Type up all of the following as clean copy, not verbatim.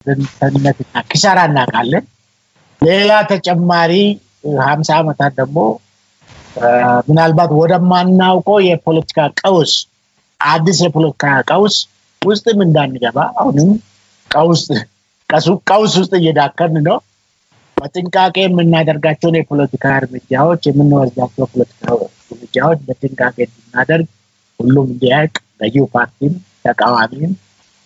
ተነትና ኪሳራ እናቃለን ሌላ ተጨማሪ 50 ዓመታት ደግሞ ምናልባት ወደማናውቀው የፖለቲካ ቀውስ አዲስ የፖለቲካ ቀውስ ውስጥም እንዳንገባ አሁንም ቀውስ ውስጥ እየዳከርን ነው በጥንቃቄ የምናደርጋቸው የፖለቲካ እርምጃዎች የምንወስዳቸው ፖለቲካ እርምጃዎች በጥንቃቄ እንድናደርግ ሁሉም እንዲያውቅ ገዢው ፓርቲም ተቃዋሚም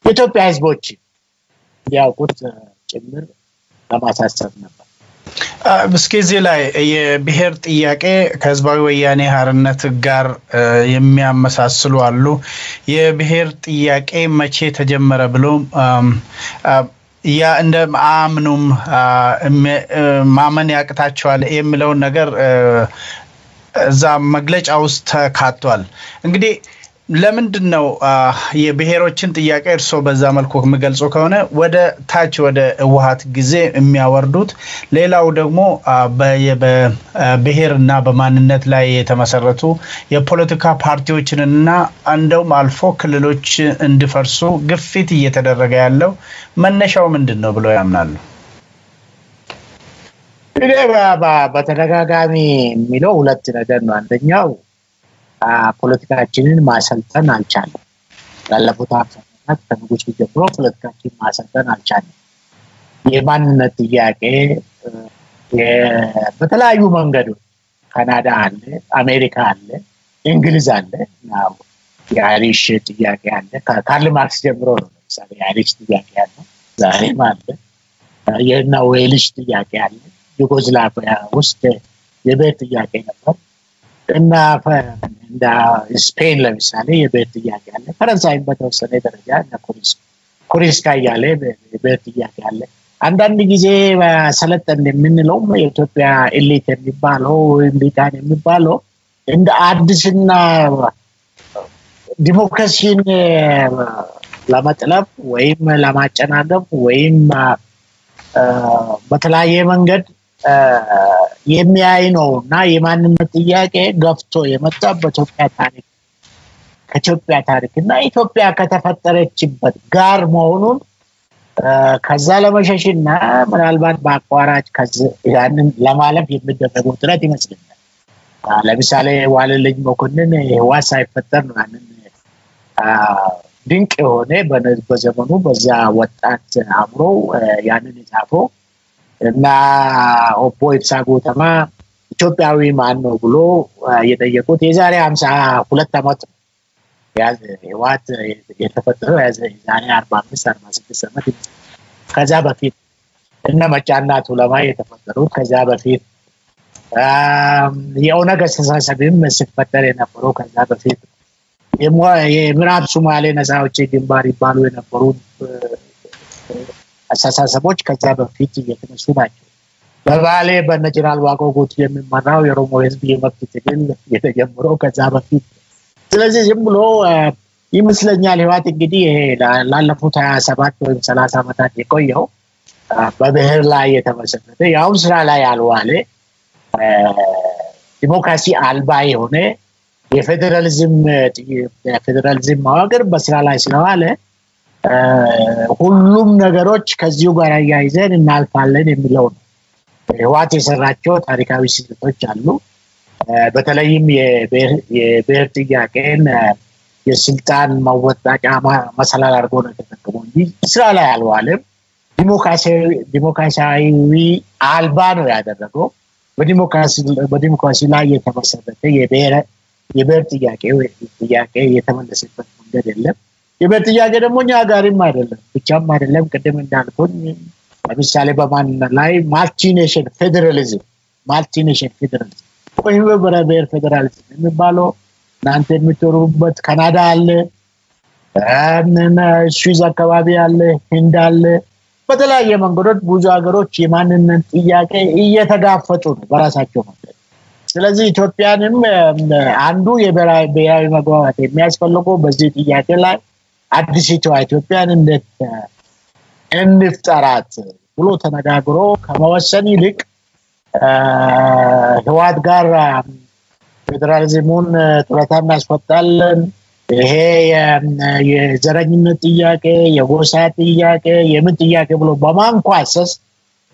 የኢትዮጵያ ህዝቦች እንዲያውቁት ጭምር ለማሳሰብ ነበር በስከዚህ ላይ የብሔር ጥያቄ ከህዝባዊ ወያኔ ሓርነት ጋር የሚያመሳስሉ አሉ የብሔር ጥያቄ መቼ ተጀመረ ብሎ ያ እንደ አምኑም ማመን ያቅታቸዋል የሚለው ነገር እዛ መግለጫ ውስጥ ተካቷል እንግዲህ ለምንድነው የብሔሮችን ጥያቄ እርሶ በዛ መልኩ የሚገልጹ ከሆነ ወደ ታች ወደ ህወሓት ጊዜ የሚያወርዱት ሌላው ደግሞ በብሔርና በማንነት ላይ የተመሰረቱ የፖለቲካ ፓርቲዎችንና እንደውም አልፎ ክልሎች እንዲፈርሱ ግፊት እየተደረገ ያለው መነሻው ምንድነው ብለው ያምናሉ በተደጋጋሚ የሚለው ሁለት ነገር ነው አንደኛው ፖለቲካችንን ማሰልጠን አልቻለም ያለፉት አመታት ከንጉስ ጀምሮ ፖለቲካችንን ማሰልጠን አልቻለም የማንነት ጥያቄ በተለያዩ መንገዶች ካናዳ አለ አሜሪካ አለ እንግሊዝ አለ ነው የአይሪሽ ጥያቄ አለ ካርል ማርክስ ጀምሮ ነው ለምሳሌ የአይሪሽ ጥያቄ አለ ዛሬም አለ የና ዌልሽ ጥያቄ አለ ዩጎዝላቪያ ውስጥ የብሔር ጥያቄ ነበር እና እንደ ስፔን ለምሳሌ የብሔር ጥያቄ አለ ፈረንሳይም በተወሰነ ደረጃ እና ኩሪስካ ያለ የብሔር ጥያቄ አለ አንዳንድ ጊዜ ሰለጠን የምንለው የኢትዮጵያ ኤሊት የሚባለው ሊቃን የሚባለው እንደ አዲስና ዲሞክራሲን ለማጥለፍ ወይም ለማጨናገፍ ወይም በተለያየ መንገድ የሚያይነውና የማንነት ጥያቄ ገፍቶ የመጣበት ከኢትዮጵያ ታሪክና ኢትዮጵያ ከተፈጠረችበት ጋር መሆኑን ከዛ ለመሸሽና ምናልባት በአቋራጭ ያንን ለማለፍ የሚደረገው ጥረት ይመስላል ለምሳሌ ዋለልኝ መኮንን ህዋስ ሳይፈጠር ነው ያንን ድንቅ የሆነ በዘመኑ በዛ ወጣት አምሮ ያንን የጻፈው እና ኦቦ ኢብሳጎተማ ኢትዮጵያዊ ማን ነው ብሎ የጠየቁት የዛሬ 52 ዓመት ያዝ ህዋት የተፈጠረው የዛሬ 45 46 ዓመት ከዛ በፊት እና መጫናቱ ለማ የተፈጠሩት ከዛ በፊት የኦነግ አስተሳሰብም ሲፈጠር የነበረው ከዛ በፊት የምዕራብ ሶማሌ ነፃ አውጪ ግንባር ይባሉ የነበሩት አስተሳሰቦች ከዛ በፊት የተነሱ ናቸው በባሌ በነጀራል ዋቆ ጉት የሚመራው የኦሮሞ ህዝብ የመብት ትግል የተጀመረው ከዛ በፊት ስለዚህ ዝም ብሎ ይመስለኛል ህዋት እንግዲህ ይሄ ላለፉት 27 ወይ 30 ዓመታት የቆየው በብሔር ላይ የተመሰረተ ያው ስራ ላይ ያልዋለ ዲሞክራሲ አልባ የሆነ የፌደራሊዝም ማዋቅር በስራ ላይ ስለዋለ ሁሉም ነገሮች ከዚሁ ጋር ያይዘን እናልፋለን የሚለው ነው ህዋት የሰራቸው ታሪካዊ ስህተቶች አሉ በተለይም የብሔር ጥያቄን የስልጣን ማወጣጫ መሰላል አድርጎ ነው የተጠቀመው እንጂ ስራ ላይ አልዋለም ዲሞክራሲያዊ አልባ ነው ያደረገው በዲሞክራሲ ላይ የተመሰረተ የብሔር ጥያቄ የተመለሰበት መንገድ የለም የብሔር ጥያቄ ደግሞ እኛ ጋርም አይደለም ብቻም አይደለም ቀደም እንዳልኩኝ ለምሳሌ በማንነት ላይ ማልቲኔሽን ፌደራሊዝም ወይም በብሔር ፌደራሊዝም የሚባለው እናንተ የምትኖሩበት ካናዳ አለ ስዊዝ አካባቢ አለ ህንድ አለ በተለያየ መንገዶች ብዙ ሀገሮች የማንነት ጥያቄ እየተጋፈጡ ነው በራሳቸው መንገድ ስለዚህ ኢትዮጵያንም አንዱ የብሔራዊ መግባባት የሚያስፈልገው በዚህ ጥያቄ ላይ አዲሲቷ ኢትዮጵያን እንፍጠራት ብሎ ተነጋግሮ ከመወሰን ይልቅ ህዋት ጋር ፌደራሊዝሙን ጡረታ እናስወጣለን ይሄ የዘረኝነት ጥያቄ የጎሳ ጥያቄ የምን ጥያቄ ብሎ በማንኳሰስ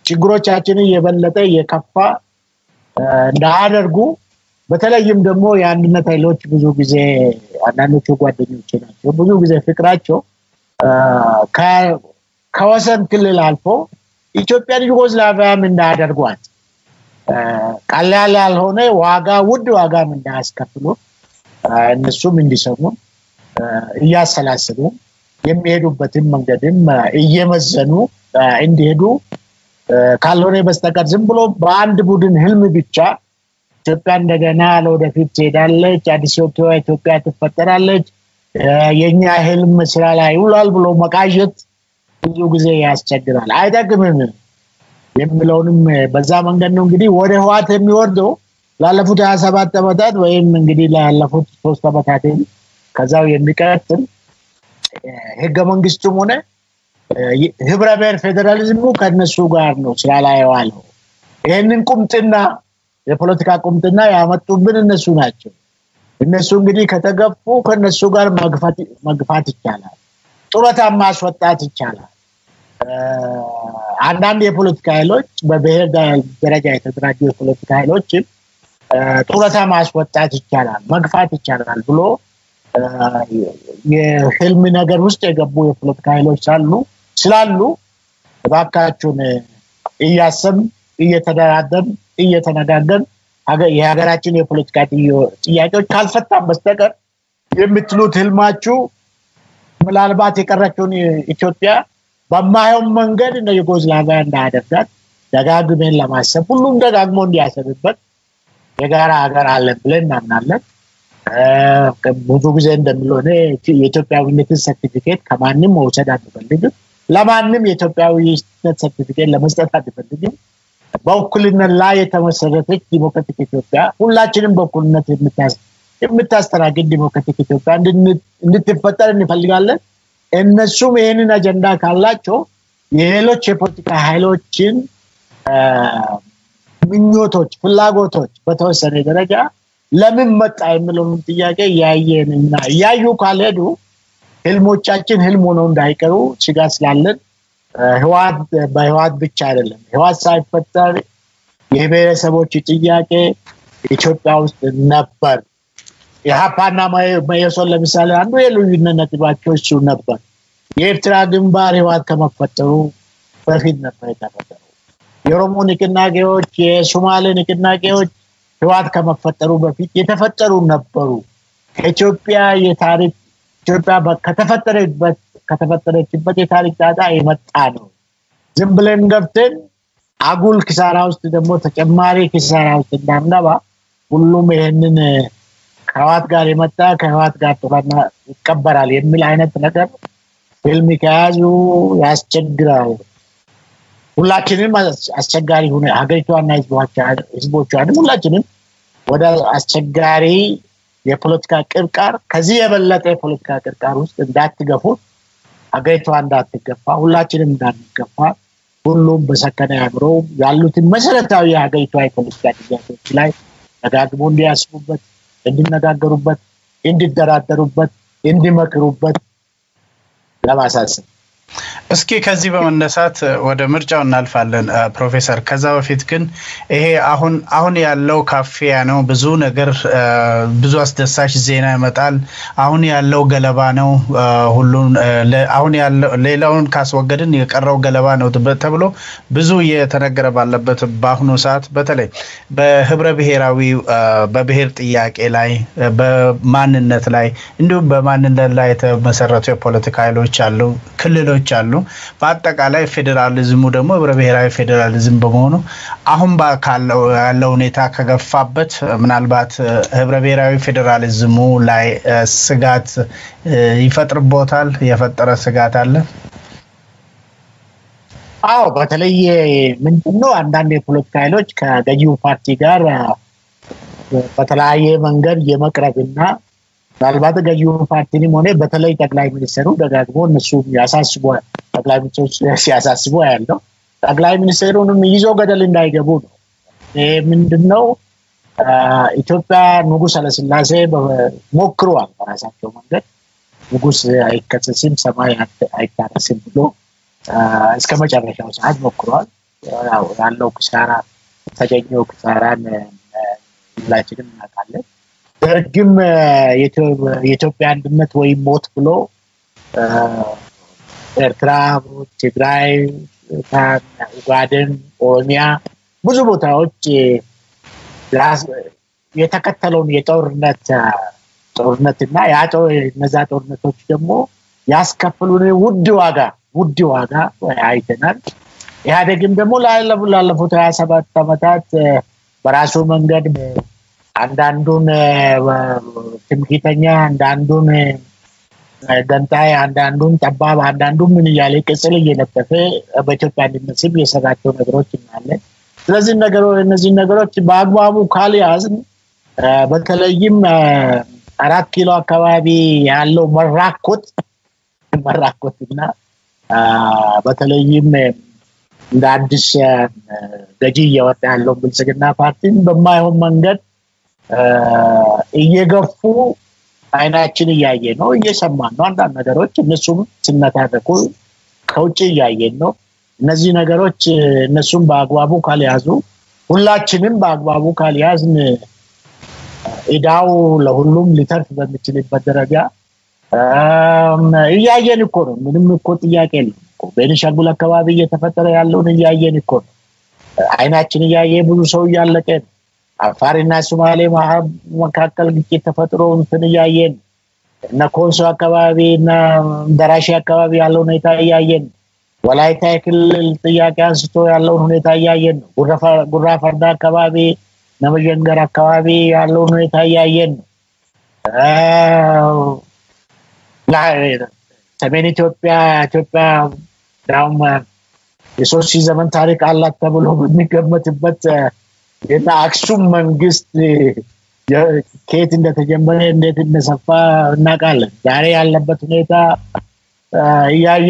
ችግሮቻችንን የበለጠ የከፋ እንዳያደርጉ በተለይም ደግሞ የአንድነት ኃይሎች ብዙ ጊዜ አንዳንዶቹ ጓደኞች ናቸው ብዙ ጊዜ ፍቅራቸው ከወሰን ክልል አልፎ ኢትዮጵያን ዩጎዝላቪያም እንዳያደርጓት ቀላል ያልሆነ ዋጋ ውድ ዋጋም እንዳያስከፍሉ እነሱም እንዲሰሙ እያሰላሰሉ የሚሄዱበትን መንገድም እየመዘኑ እንዲሄዱ ካልሆነ በስተቀር ዝም ብሎ በአንድ ቡድን ህልም ብቻ ኢትዮጵያ እንደገና ለወደፊት ትሄዳለች አዲስ ኢትዮጵያ ትፈጠራለች የኛ ህልም ስራ ላይ ይውላል ብሎ መቃዠት ብዙ ጊዜ ያስቸግራል አይደግምም የሚለውንም በዛ መንገድ ነው እንግዲህ ወደ ህዋት የሚወርደው ላለፉት 27 ዓመታት ወይም እንግዲህ ላለፉት 3 ዓመታት ከዛው የሚቀጥል ህገ መንግስቱም ሆነ ህብረ ብሔር ፌደራሊዝሙ ከነሱ ጋር ነው ስራ ላይ ያለው ይሄንን ቁምጥና የፖለቲካ ቁምጥና ያመጡብን እነሱ ናቸው እነሱ እንግዲህ ከተገፉ ከነሱ ጋር መግፋት ይቻላል ጡረታ ማስወጣት ይቻላል አንዳንድ የፖለቲካ ኃይሎች በብሔር ደረጃ የተደራጁ የፖለቲካ ኃይሎች ጡረታ ማስወጣት ይቻላል መግፋት ይቻላል ብሎ የህልም ነገር ውስጥ የገቡ የፖለቲካ ኃይሎች ስላሉ ባካቹን እያሰም እየተደራደም እየተነጋገን የሀገራችን የፖለቲካ ጥያቄዎች ካልፈታም በስተቀር የምትሉት ህልማችሁ ምናልባት የቀረችውን ኢትዮጵያ በማየው መንገድ እንደ ዩጎዝላቪያ እንዳያደርጋት ደጋግመን ለማሰብ ሁሉም ደጋግሞ እንዲያሰብበት የጋራ ሀገር አለን ብለን እናምናለን ብዙ ጊዜ እንደምልሆነ የኢትዮጵያዊነትን ሰርቲፊኬት ከማንም መውሰድ አንፈልግም ለማንም የኢትዮጵያዊነት ሰርቲፊኬት ለመስጠት አንፈልግም በእኩልነት ላይ የተመሰረተች ዲሞክራቲክ ኢትዮጵያ ሁላችንም በእኩልነት የምታስተናግድ ዲሞክራቲክ ኢትዮጵያ እንድትፈጠር እንፈልጋለን እነሱም ይሄንን አጀንዳ ካላቸው የሌሎች የፖለቲካ ኃይሎችን ምኞቶች ፍላጎቶች በተወሰነ ደረጃ ለምን መጣ የሚለውን ጥያቄ ያየንና ያዩ ካልሄዱ ህልሞቻችን ህልም ሆነው እንዳይቀሩ ስጋት ስላለን ህዋት ብቻ አይደለም ህዋት ሳይፈጠር የብሔረሰቦች ጥያቄ ኢትዮጵያ ውስጥ ነበር የሃፓና መየሶን ለምሳሌ አንዱ የልዩነት ነጥባቸው እሱ ነበር የኤርትራ ግንባር ህዋት ከመፈጠሩ በፊት ነበር የተፈጠረው የኦሮሞ ንቅናቄዎች የሶማሌ ንቅናቄዎች ህዋት ከመፈጠሩ በፊት የተፈጠሩ ነበሩ ኢትዮጵያ የታሪክ ኢትዮጵያ ከተፈጠረችበት የታሪክ ዳታ የመጣ ነው ዝም ብለን ገብተን አጉል ኪሳራ ውስጥ ደግሞ ተጨማሪ ኪሳራ ውስጥ እንዳንገባ ሁሉም ይሄንን ከህዋት ጋር የመጣ ከህዋት ጋር ተባና ይቀበራል የሚል አይነት ነገር ፊልም ከያዙ ያስቸግራል ሁላችንም አስቸጋሪ ሆነ ሀገሪቷና ህዝቦቿን ሁላችንም ወደ አስቸጋሪ የፖለቲካ ቅርቃር ከዚህ የበለጠ የፖለቲካ ቅርቃር ውስጥ እንዳትገፉ ሀገሪቷ እንዳትገፋ ሁላችንም እንዳንገፋ ሁሉም በሰከነ ያምሮ ያሉትን መሰረታዊ ሀገሪቷ የፖለቲካ ጥያቄዎች ላይ ተጋግሞ እንዲያስቡበት እንዲነጋገሩበት እንዲደራደሩበት እንዲመክሩበት ለማሳሰብ እስኪ ከዚህ በመነሳት ወደ ምርጫው እናልፋለን ፕሮፌሰር ከዛ በፊት ግን ይሄ አሁን ያለው ካፊያ ነው ብዙ ነገር ብዙ አስደሳች ዜና ይመጣል አሁን ያለው ገለባ ነው ሁሉን አሁን ያለው ሌላውን ካስወገድን የቀረው ገለባ ነው ተብሎ ብዙ የተነገረ ባለበት በአሁኑ ሰዓት በተለይ በህብረ ብሔራዊ በብሔር ጥያቄ ላይ በማንነት ላይ እንዲሁም በማንነት ላይ የተመሰረቱ የፖለቲካ ኃይሎች አሉ ክልሎች አሉ በአጠቃላይ ፌደራሊዝሙ ደግሞ ህብረ ብሔራዊ ፌደራሊዝም በመሆኑ አሁን ያለው ሁኔታ ከገፋበት ምናልባት ህብረ ብሔራዊ ፌደራሊዝሙ ላይ ስጋት ይፈጥርቦታል የፈጠረ ስጋት አለ አዎ በተለይ ምንድነው አንዳንድ የፖለቲካ ኃይሎች ከገዢው ፓርቲ ጋር በተለያየ መንገድ የመቅረብና ምናልባት ገዢው ፓርቲንም ሆነ በተለይ ጠቅላይ ሚኒስትሩ ደጋግሞ እነሱ ያሳስበው ጠቅላይ ሚኒስትሩ ሲያሳስቡ ያለው ጠቅላይ ሚኒስትሩንም ይዞ ገደል እንዳይገቡ ነው ምንድነው ኢትዮጵያ ንጉስ ኃይለ ሥላሴ ሞክሯል በራሳቸው መንገድ ንጉስ አይከሰስም ሰማይ አይታረስም ብሎ እስከ መጨረሻው ሰዓት ሞክሯል ያው ያለው ኪሳራ ተገኘው ኪሳራን ሁላችንም እናውቃለን ደርግም የኢትዮጵያ አንድነት ወይ ሞት ብሎ ኤርትራ ትግራይ ኡጋዴን ኦሮሚያ ብዙ ቦታዎች የተከተለውን ጦርነትና ያለው እነዛ ጦርነቶች ደግሞ ያስከፍሉን ውድ ዋጋ አይተናል ኢህአዴግም ደግሞ ላለፉት 27 አመታት በራሱ መንገድ አንዳንዱን ትምክህተኛ አንዳንዱን ገንጣይ አንዳንዱን ጠባብ አንዳንዱን ምን ያለ ቅጽል እየለጠፈ በኢትዮጵያ አንድነትም የሰራቸው ነገሮች እናያለን ስለዚህ እነዚህ ነገሮች በአግባቡ ካልያዝን በተለይም 4 ኪሎ አካባቢ ያለው መራኮትና በተለይም እንደ አዲስ ገጂ እየወጣ ያለው ብልጽግና ፓርቲን በማይሆን መንገድ እየገፉ አይናችን እያየ ነው እየሰማን ነው አንዳንድ ነገሮች እነሱም ሲነታረኩ ከውጪ እያየን ነው እነዚህ ነገሮች እነሱም በአግባቡ ካልያዙ ሁላችንም በአግባቡ ካልያዝን ኢዳው ለሁሉም ሊተርፍ በሚችልበት ደረጃ እያየን እኮ ነው ምንም እኮ ጥያቄ የለም በቤኒሻንጉል አካባቢ እየተፈጠረ ያለውን እያየን እኮ ነው አይናችን እያየ ብዙ ሰው እያለቀ አፋርና ሶማሌ መካከል ግጭት ተፈጥሮ እንትን እያየን እና ኮንሶ አካባቢና ደራሼ አካባቢ ያለው ሁኔታ እያየን ወላይታ ክልል ጥያቄ አንስቶ ያለው ሁኔታ እያየን ጉራ ፈርዳ አካባቢ ነመጀንገር አካባቢ ያለው ሁኔታ እያየን ሰሜን ኢትዮጵያ ዳውም የሶስት ዘመን ታሪክ አላት ተብሎ በሚገመትበት እና አክሱም መንግስት ከየት እንደተጀመረ እንዴት እንደሰፋ እናውቃለን ዛሬ ያለበት ሁኔታ እያየ